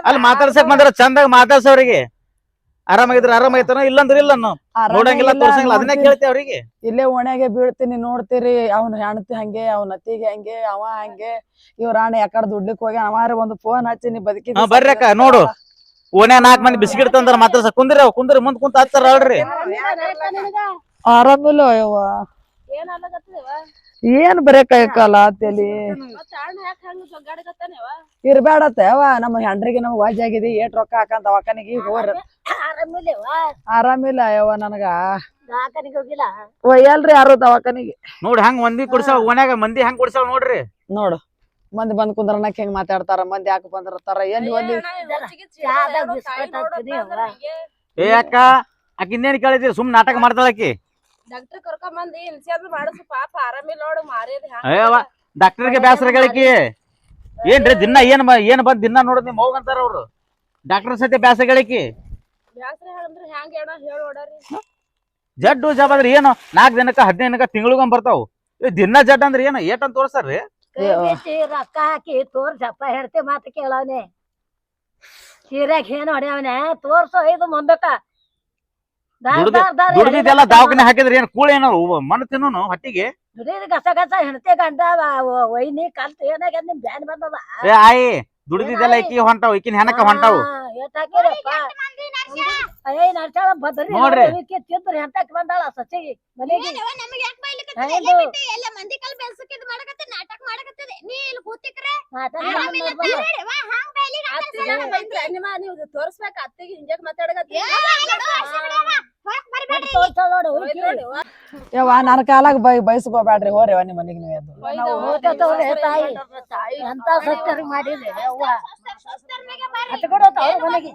ಅಲ್ಲಿ ಮಾತಾಡ್ಸಕ್ ಬಂದ್ರ ಚಂದಾಗ ಮಾತಾಡ್ಸವ್ರಿಗೆ ಆರಾಮಾಗಿದ್ರ ಆರಾಮಾಯ್ತಾನ ಇಲ್ಲಂದ್ರ ಇಲ್ಲ ನೋಡಂಗಿಲ್ಲ ತೋರ್ಸಂಗಿಲ್ಲ ಅದನ್ನೇ ಕೇಳ್ತೇವೆ ಅವ್ರಿಗೆ ಇಲ್ಲೇ ಓಣ್ಯಾಗೆ ಬೀಳ್ತೀನಿ ನೋಡ್ತೀರಿ ಅವ್ನ ಹೆಣ್ತಿ ಹಂಗೆ ಅವ್ನ ಅತ್ತಿಗೆ ಹಂಗೆ ಅವ ಹಂಗೆ ಇವ್ರ ಅಣ್ಣ ಯಾಕಡೆ ದುಡ್ಲಿಕ್ ಹೋಗಿ ಅವಾರ ಒಂದು ಫೋನ್ ಹಚ್ಚಿ ನೀ ಬದುಕಿ ಬರ್ರಿ ಅಕ್ಕ ನೋಡು ಓಣ್ಯಾ 4 ಮಂದಿ ಬಿಸ್ಕಿಟ್ ತಂದ್ರ ಮಾತಾಡ್ಸ ಕುಂದ್ರಿ ಮುಂದ್ ಕುಂತ ಹಚ್ತಾರ ಹೇಳ್ರಿ ಆರಾಮಿಲ್ಲ ಯವ್ವ ಏನ್ ಬರೇ ಕೈ ಕಾಲ ತಲಿ ಇರ್ಬೇಡತ್ತ ಯವ್ವ ನಮ್ಮ ಹೆಂಡ್ರಿಗೆ ನಮ್ಗ್ ವಾಜ್ ಆಗಿದೆ ಏಟ್ ರೊಕ್ಕ ಹಾಕಂತ ದವಾಖಾನಿಗೆ ಹೋರ್ ಆರಾಮಿಲ್ಲ ಯವ್ವ ನನಗ ಒಯ್ಯಲ್ರಿ ಯಾರು ದವಾಖಾನಿಗೆ ನೋಡ್ರಿ ಹಂಗ ಮಂದಿ ಕುಡ್ಸಾವ ಓಣ್ಯಾಗ ಮಂದಿ ಹೆಂಗ್ ಕುಡ್ಸಾವ ನೋಡ್ರಿ ನೋಡು ಮಂದಿ ಬಂದ್ ಕುಂದ್ರನಕ್ ಹೆಂಗ್ ಮಾತಾಡ್ತಾರ ಮಂದಿ ಯಾಕೆ ಬಂದಿರ್ತಾರ ಏನ್ ಒಲ್ಲಿ ಏ ಅಕ್ಕ ಆಕಿ ಇನ್ನೇನ್ ಕೇಳಿದ್ರಿ ಸುಮ್ ನಾಟಕ ಮಾಡ್ತಾಳಕಿ ಡಾಕ್ಟರ್ ಕರ್ಕೊಂಡ್ ಬಂದಿ ಇನ್ಸಿಯಾದ ಮಾಡಿಸು ಪಾಪ ಆರಾಮಿಲ್ಲ ನೋಡು ಮಾರಿದ ಅಯ್ಯವ್ವ ಡಾಕ್ಟರ್ಗೆ ಬ್ಯಾಸರ ಗಳಿಕಿ ಏನ್ರಿ ದಿನ ಏನ್ ಬಂದ್ ದಿನ ನೋಡೋದ್ ನಿಮ್ ಹೋಗಂತಾರ ಅವ್ರು ಡಾಕ್ಟರ್ ಸತ್ಯ ಬ್ಯಾಸರ ಗಳಿಕಿ ಬ್ಯಾಸ್ರ ಹೇಳಂದ್ರ ಹ್ಯಾಂಗ ಹೇಳ ಹೇಳೋಡರಿ ಜಡ್ಡು ಜಬಾದ್ರಿ ಏನು 4 ದಿನಕ್ಕ 15 ದಿನಕ್ಕ ತಿಂಗಳಿಗೊಮ್ಮೆ ಬರ್ತಾವ್ ದಿನ ಜಡ್ ಅಂದ್ರ ಏನ ಏಟ್ ಅಂತ ತೋರ್ಸಾರ್ರಿ ರೊಕ್ಕ ಹಾಕಿ ತೋರ್ಸಪ್ಪ ಹೆಡ್ತಿ ಮಾತು ಕೇಳವನೆ ಸೀರ್ಯಾಗ ಏನ್ ಹೊಡ್ಯಾವನೆ ತೋರ್ಸೋ ಇದು ಮುಂದಕ್ಕ ದುಡ್ದಿದ್ದೆಲ್ಲ ದವಾಖಾನೆ ಹಾಕಿದ್ರಿ ಏನ್ ಕೂಳ ಏನೋ ಮಣ್ಣು ತಿನ್ನೋನು ಹೊಟ್ಟಿಗೆ ದುಡಿದ ಗಸ ಗಸ ಹೆಣ್ತಿ ಗಂಡ ವೈನಿ ಕಲ್ತ್ ಏನಾಗ್ಯದ ನಿಮ್ ಬ್ಯಾನ್ ಬಂದದ ಏ ಆಯಿ ದುಡ್ದಿದ್ದೆಲ್ಲ ಈಕಿ ಹೊಂಟಾವ್ ಈಕಿನ ಹೆಣಕ್ಕ ಹೊಂಟಾವು ಅಯ್ಯ ನಡ್ಸಾಳ ಬದ್ರಿ ನೋಡ್ರಿ. ತಿಂದ್ರಿ ಹೆಂತಕ್ ಬಂದಾಳ ಸಚಿಗೆ ಮನೆಗೆ ನೀವು ತೋರ್ಸ್ಬೇಕ ಅತ್ತಿಗೆ ಹಿಂಗ್ಯಾಕ್ ಮಾತಾಡಕತ್ತಿ ಯವ್ವ ನನ್ನ ಕಾಲಾಗ ಬಯಸ್ಕೋಬ್ಯಾಡ್ರಿ ಹೋರಿ ನಿಮ್ಮ ಮನೆಗೆ ನೀವು ಎದ್ದು ಎಂತ ಸತ್ತರಿ ಮಾಡಿದ್ರಿ ಅವ್ವ ಹತ್ಕೊಡೋತ ಅವ್ರ ಮನೆಗೆ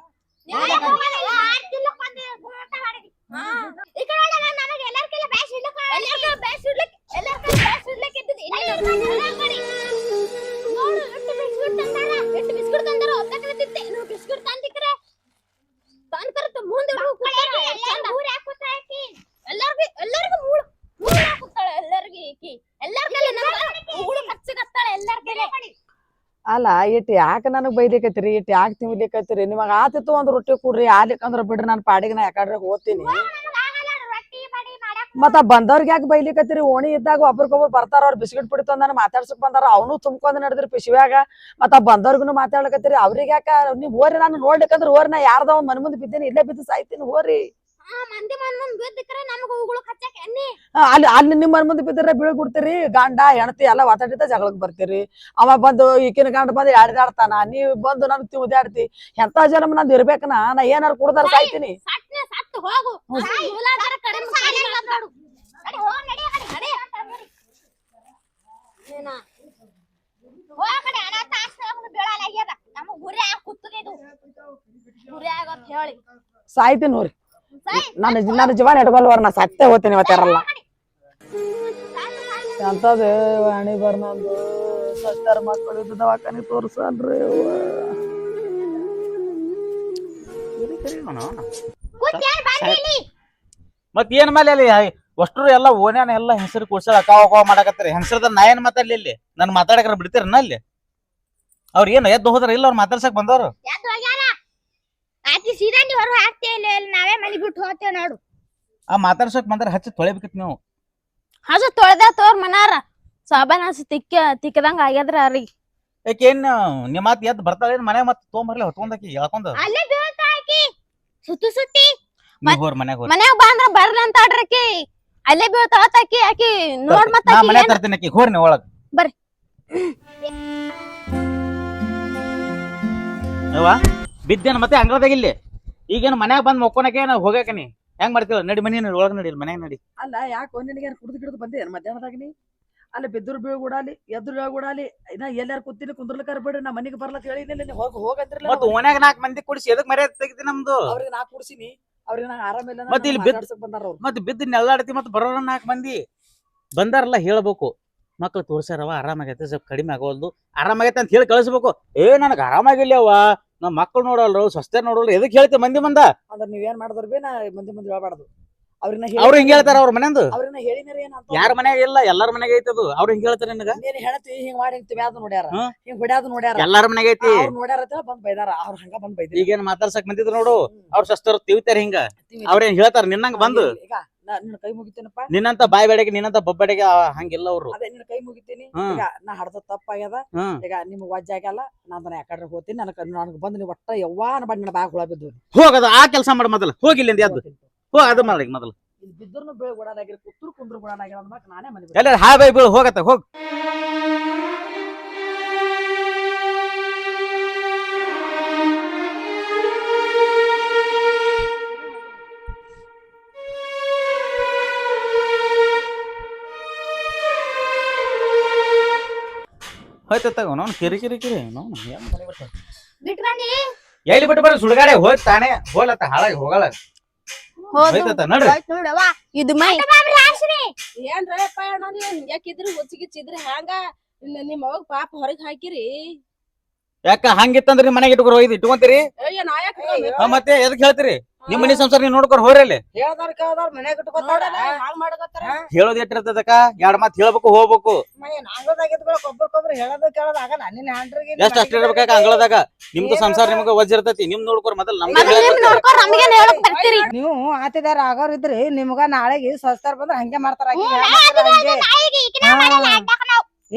ಅಲ್ಲ ಇಟ್ ಯಾಕ ನನಗ್ ಬೈಲಿಕತ್ರಿ ಇಟ್ ಯಾಕೆ ತಿನ್ಲಿಕತ್ರಿ ನಿಮಗ ಆತಿತ್ತು ಒಂದ್ ರೊಟ್ಟಿ ಕೊಡ್ರಿ ಆಲಿಕ್ಕಂದ್ರ ಬಿಡ್ರಿ ನಾನ್ ಪಾಡಿಗೆ ನಾ ಯಾಕಡ್ರೆ ಹೋಗ್ತೀನಿ ಮತ್ತ ಬಂದವ್ರಿಗೆ ಯಾಕೆ ಬೈಲಿಕತ್ರಿ ಓಣಿ ಇದ್ದಾಗ ಒಬ್ರಿಗೊಬ್ರು ಬರ್ತಾರ ಅವ್ರ ಬಿಸ್ಕಿಟ್ ಪುಡಿ ತಂದಾನ ಮಾತಾಡ್ಸಕ್ ಬಂದಾರ ಅವನು ತುಂಬ್ಕೊಂಡ್ ನಡ್ದ್ರಿ ಪಿಶವ್ಯಾಗ ಮತ್ತ ಬಂದವ್ರಿಗೂ ಮಾತಾಡ್ಲಕತ್ರಿ ಅವ್ರಿಗೆ ಯಾಕ ನೀವ್ ಹೋರಿ ನಾನು ನೋಡ್ಲಿಕ್ಕಂದ್ರ ಹೋರಿ ನಾ ಯಾರ್ದ ಒಂದ್ ಮನೆ ಮುಂದೆ ಬಿದ್ದೇನಿ ಇಲ್ಲೇ ಬಿದ್ದು ಸಾಯ್ತೀನಿ ಹೋರಿ ಅಲ್ಲಿ ನಿಮ್ ಮನೆ ಮುಂದೆ ಬಿದ್ದರೆ ಬೀಳ್ಬಿಡ್ತೀರಿ ಗಂಡ ಹೆಣತಿ ಎಲ್ಲಾ ಮಾತಾಡಿದ ಜಗಳಕ್ ಬರ್ತೀರಿ ಅವ ಬಂದು ಈಕಿನ ಗಂಡ ಬಂದು ಎಳ್ದಾಡ್ತಾನ ನೀವ್ ಬಂದು ನನ್ ತಿಳ್ದಾಡ್ತಿ ಎಂತ ಜನ ನಂದು ಇರ್ಬೇಕನ ನಾ ಏನಾರು ಕುಡ್ದಾರ ಸಾಯ್ತೀನಿ ಸಾಯ್ತೀನಿ ನೋಡ್ರಿ ನನ್ನ ಜೀವನ ಇಟ್ಕೊಲ್ವರ ನಾ ಸತ್ತೇ ಹೋಗ್ತೀನಿ ಇವತ್ತಾರಲ್ಲ ಎಂತದೇ ವಾಣಿ ಬರ್ನಂದು ಸತ್ತಾರ ಮಕ್ಕಳು ಇದ್ದು ದವಾಖಾನೆ ತೋರ್ಸಲ್ರಿ ಮತ್ ಏನ್ ಮೇಲೆ ಅಲ್ಲಿ ಅಷ್ಟ್ರು ಎಲ್ಲ ಓನ್ಯಾನ ಎಲ್ಲ ಹೆಸರು ಕೂಡ್ಸಲ್ಲ ಕಾವ ಮಾಡಕತ್ತಾರೆ ಹೆಸರದ ನಾ ಏನ್ ಮಾತಾಡ್ಲಿ ಇಲ್ಲಿ ನನ್ ಮಾತಾಡಕ್ರ ಬಿಡ್ತೀರನ್ನ ಅಲ್ಲಿ ಅವ್ರ ಏನು ಎದ್ದು ಹೋದ್ರ ಇಲ್ಲ ಅವ್ರ ಮಾತಾಡ್ಸಕ್ ಬಂದವ್ರು ನಾವೇ ಮನಿ ಬಿಟ್ಟು ಹೋಗ್ತೇವ್ ನೋಡು ಆ ಮಾತಾಡ್ಸಕ್ ಬಂದ್ರೆ ಹಚ್ಚಿ ತೊಳಿಬೇಕಿತ್ ನೀವು ಹಸ ತೊಳ್ದ ತೋರ್ ಮನಾರ ಸಾಬಾನ್ ಹಸಿ ತಿಕ್ಕದಂಗ ಆಗ್ಯದ್ರ ಅವ್ರಿಗೆ ಯಾಕೆ ಏನ್ ನಿಮ್ಮ ಮಾತ್ ಎದ್ದು ಬರ್ತಾಳೆ ಮನೆ ಮತ್ ತೊಗೊಂಬರ್ಲಿ ಹೊತ್ಕೊಂಡಾಕಿ ಹೇಳ್ಕೊಂಡ ಅಲ್ಲೇ ಬೀಳ್ತಾಕಿ ಸುತ್ತಿ ಸುತ್ತಿ ಮನ್ಯಾಗ ಬಾ ಅಂದ್ರ ಬರ್ಲ ಅಂತ ಆಡ್ರಕಿ ಅಲ್ಲೇ ಬೀಳ್ತಾಕಿ ಆಕಿ ನೋಡ್ ಮತ್ತ ಮನೆ ತರ್ತೀನಿ ಆಕಿ ಹೋರಿ ನೀವು ಒಳಗ್ ಬರ್ರಿ ಯವ್ವ ಬಿದ್ದೇನ ಮತ್ತೆ ಅಂಗಳದಾಗ ಇಲ್ಲಿ ಈಗೇನು ಮನ್ಯಾಗ ಬಂದ್ ಮಕ್ಕೊನಕ್ಕೆ ಹೋಗಾಕನಿ ಹೆಂಗ್ ಮಾಡ್ತೀವ ನಡಿ ಮನಿ ಒಳಗ್ ನಡಿ ಮನ್ಯಾಗ ನಡಿ ಅಲ್ಲ ಯಾಕೆ ನಿನಗೆ ಕುಡ್ದು ಗಿಡದು ಬಂದೆ ಮಧ್ಯಾಹ್ನದಾಗ ನೀ ಅಲ್ಲಿ ಬಿದ್ರು ಬೀಳ್ಗೂಡಾಲಿ ಎದ್ರು ಬೀಳ್ಗೂಡಾಲಿ ಇನ್ನ ಎಲ್ಲಾರು ಕೂತೀನಿ ಕುಂದ್ರಲಿಕ್ಕಾರ ಬಿಡ್ರಿ ನಾ ಮನಿಗೆ ಬರ್ಲಕ್ ಹೇಳಿದ್ನಿಲ್ಲ ನೀವು ಹೋಗಂದ್ರಲ್ಲ ಮತ್ ಓನ್ಯಾಗ 4 ಮಂದಿ ಕುಡಿಸಿ ಎದಕ್ ಮರ್ಯಾದ ತೆಗಿತಿ ನಮ್ದು ಅವ್ರಿಗೆ ನಾ ಕುಡ್ಸಿನಿ ಅವ್ರಿಗೆ ನಂಗೆ ಆರಾಮಿಲ್ಲ ಮತ್ತೆ ಇಲ್ಲಿ ಬಂದಾರ ಅವ್ರು ಮತ್ ಬಿದ್ದು ನೆಳ್ಳಾಡ್ತಿ ಮತ್ ಬರೋರ 4 ಮಂದಿ ಬಂದಾರಲ್ಲ ಹೇಳ್ಬೇಕು ಮಕ್ಳು ತೋರ್ಸ್ಯಾರವ ಆರಾಮಾಗೈತೆ ಸ್ವಲ್ಪ ಕಡಿಮೆ ಆಗೋಲ್ದು ಆರಾಮಾಗೈತೆ ಅಂತ ಹೇಳಿ ಕಳಿಸ್ಬೇಕು ನನಗ್ ಆರಾಮಾಗಿಲ್ಲವ ನಮ್ ಮಕ್ಳು ನೋಡಲ್ರು ಸ್ವಸ್ಥೆ ನೋಡಲ್ರು ಎದಕ್ ಹೇಳ್ತಿ ಮಂದಿ ಬಂದ ಅಂದ್ರೆ ನೀವೇನ್ ಮಾಡಿದ್ರು ಬಿ ನಾ ಮಂದಿ ಹೇಳ್ಬಾರ್ದು ಅವ್ರು ಹಿಂಗ್ ಹೇಳ್ತಾರ ಅವ್ರ ಮನೆಂದು ಅವ್ರನ್ನ ಹೇಳಿನರಿ ಏನಂತ ಯಾರ ಮನ್ಯಾಗ ಇಲ್ಲ ಎಲ್ಲಾರ ಮನ್ಯಾಗ ಐತಿ ಅದು ಅವ್ರು ಹಿಂಗ್ ಹೇಳ್ತಾರ ನಿನಗ ನೀನ್ ಹೇಳ್ತಿ ಹಿಂಗ್ ಮಾಡಿ ಹಿಂಗ್ ತಿವ್ಯಾದ ನೋಡ್ಯಾರ ಹಿಂಗ್ ಹೊಡ್ಯಾದ ನೋಡ್ಯಾರ ಎಲ್ಲಾರ ಮನ್ಯಾಗ ಐತಿ ಅವ್ರು ನೋಡ್ಯಾರ ಅಂತ ಬಂದ್ ಬೈದಾರ ಅವ್ರ ಹಂಗ ಬಂದ್ ಬೈದಾರ ಈಗೇನ್ ಮಾತಾಡ್ಸಕ್ ಬಂದಿದ್ರು ನೋಡು ಅವ್ರ ಸ್ವಸ್ಥರು ತಿವಿತಾರ ಹಿಂಗ ಅವ್ರೇನ್ ಹೇಳ್ತಾರ ನಿನ್ನಂಗ ಬಂದು ಈಗ ನಿನ್ನ ಕೈ ಮುಗಿತೀನಪ್ಪ ನಿನ್ನಂತ ಬಾಯ್ ಬೇಡಗೆ ನಿನ್ನಂತ ಬೊಬ್ಬಡೆಗೆ ಹಂಗಿಲ್ಲ ಅವ್ರು ಅದೇ ನಿನ್ನ ಕೈ ಮುಗಿತೀನಿ ಈಗ ನಾ ಹಡ್ದ ತಪ್ಪಾಗ್ಯದ ಈಗ ನಿಮ್ಗ್ ವಜ್ಜ ಆಗ್ಯಲ್ಲ ನಾನು ಯಾಕಡ್ರೆ ಹೋಗ್ತೀನಿ ನನಗ್ ಬಂದು ನೀವು ಒಟ್ಟ ಯವ್ವಾನ ಬಂದ್ ನನ್ನ ಬ್ಯಾಗ್ ಹುಳ ಬಿದ್ದು ಹೋಗದ ಆ ಕೆಲಸ ಮಾಡ ಮೊದಲ ಹೋಗಿಲ್ಲ ಎದ್ದು ಹೋ ಅದು ಮಾಡಿ ಮೊದಲು ಬಿದ್ದರೂ ಬೀಳ್ ಗುಡಾಗಿರಿ ಕುತ್ತೂರು ಕುಂದ್ರು ಗುಡಾಗಿರ ಅಂದ್ಮಾಕ ನಾನೇ ಮನೆ ಎಲ್ಲ ಹಾ ಬೈ ಬೀಳು ಹೋಗತ್ತ ಹೋಗ್ ಹೋಯ್ತ ತಗೋ ನೋನ್ ಕಿರಿ ನೋನ್ ಎಲ್ಲಿ ಬಿಟ್ಟು ಬರ್ರಿ ಸುಡ್ಗಾಡೆ ಹೋಯ್ತ ತಾನೇ ಹೋಲತ್ತ ಹಾಳಾಗಿ ಹೋಗಲ್ಲ ಹೋಯ್ತ ನಡ್ರಿ ಇದು ಮೈ ಏನ್ರಪ್ಪ ಅಣ್ಣ ನೀವ್ ಹಿಂಗ್ಯಾಕಿದ್ರಿ ಹುಚ್ಚಿಗಿಚ್ಚಿದ್ರಿ ಹ್ಯಾಂಗ ನಿಮ್ ಅವಾಗ ಪಾಪ ಹೊರಗ್ ಹಾಕಿರಿ ಯಾಕ ಹಂಗಿತ್ತಂದ್ರ ನಿಮ್ ಮನೆಗೆ ಇಟ್ಕೊರ್ ಒಯ್ದು ಇಟ್ಕೊಂತೀರಿ ಅಯ್ಯ ನಾ ಯಾಕೆ ಮತ್ತೆ ಎದಕ್ ಹೇಳ್ತೀರಿ ನಿಮ್ ಮನಿ ಸಂಸಾರ ನೀವ್ ನೋಡ್ಕೊರ್ ಹೋರಿ ಅಲ್ಲಿ ಹೇಳ್ದಾರ ಕೇಳ್ದಾರ ಮನ್ಯಾಗ ಇಟ್ಕೊತಾರ ಹಾಳ್ ಮಾಡಕತ್ತಾರ ಹೇಳೋದ್ ಎಟ್ಟಿರ್ತದಕ್ಕ 2 ಮಾತ್ ಹೇಳ್ಬೇಕು ಹೋಗ್ಬೇಕು ಒಬ್ಬರಿಗೊಬ್ರು ಹೇಳೋದು ಕೇಳೋದು ಆಗಲ್ಲ ನಿನ್ನ ಹ್ಯಾಂಡ್ರಿಗೆ ಎಷ್ಟ್ ಅಷ್ಟ ಇರ್ಬೇಕಾಗ ಅಂಗಳದಾಗ ನಿಮ್ದು ಸಂಸಾರ ನಿಮ್ಗ ವಜ್ಜ ಇರ್ತೈತಿ ನಿಮ್ ನೋಡ್ಕೊರ್ ಮೊದಲ್ ನಮ್ಗೆ ನೀವು ಆತಿದಾರ ಆಗೋರ್ ಇದ್ರಿ ನಿಮ್ಗ ನಾಳೆಗೆ ಸ್ವಸ್ಥರ ಬಂದ್ರ ಹಂಗೆ ಮಾಡ್ತಾರ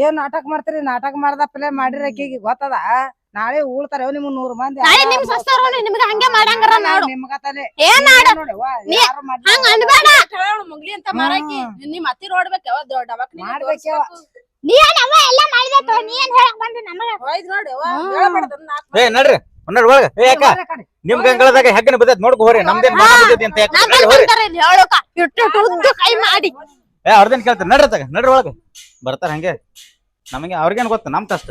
ಏನ್ ನಾಟಕ ಮಾಡ್ತೀರಿ ನಾಟಕ ಮಾಡ್ದಪ್ಪಲೆ ಮಾಡಿರ ಆಕಿಗೆ ಗೊತ್ತದ ನಾಳೆ ಉಳ್ತಾರ ನಿಮ್ 100 ಮಂದಿ ನಿಮ್ಗೆ ಹಂಗೆ ಮಾಡಂಗಾರ ನೋಡು ನಿಮ್ಗ ತಲೆ ಏನ್ ಮುಗ್ಲಿ ಅಂತ ಮಾರಾಕಿ ನಿಮ್ ಅತ್ತಿ ನೋಡ್ಬೇಕ ಮಾಡ್ಬೇಕವ ಎಲ್ಲ ಮಾಡಿದ ನೀ ಏನ್ ಹೇಳಕ್ ಬಂದಿ ನಮಗ ಹೋಯ್ದ್ ನೋಡಿ ಹೇಳ್ಬಾರ್ದು ಏ ನಡ್ರಿ ಒಳಗ ಏ ಯಾಕ ನಿಮ್ ಗಂಗಳದಾಗ ಹೆಗ್ಗನ ಬಿದ್ದೈತಿ ನೋಡ್ಕೊ ಹೋರಿ ನಮ್ದೇನ್ ಬಾಣ ಬಿದ್ದೈತಿ ಅಂತ ಯಾಕೆ ಹೋರಿ ಹೇಳೋಕ ಇಟ್ಟು ಕೈ ಮಾಡಿ ಏ ಅವ್ರದೇನ್ ಕೇಳ್ತಾರ ನಡ್ರಿ ತಗ ನಡ್ರಿ ಒಳಗ ಬರ್ತಾರ ಹಂಗೆ ನಮಗೆ ಅವ್ರಿಗೇನ್ ಗೊತ್ತ ನಮ್ ಕಷ್ಟ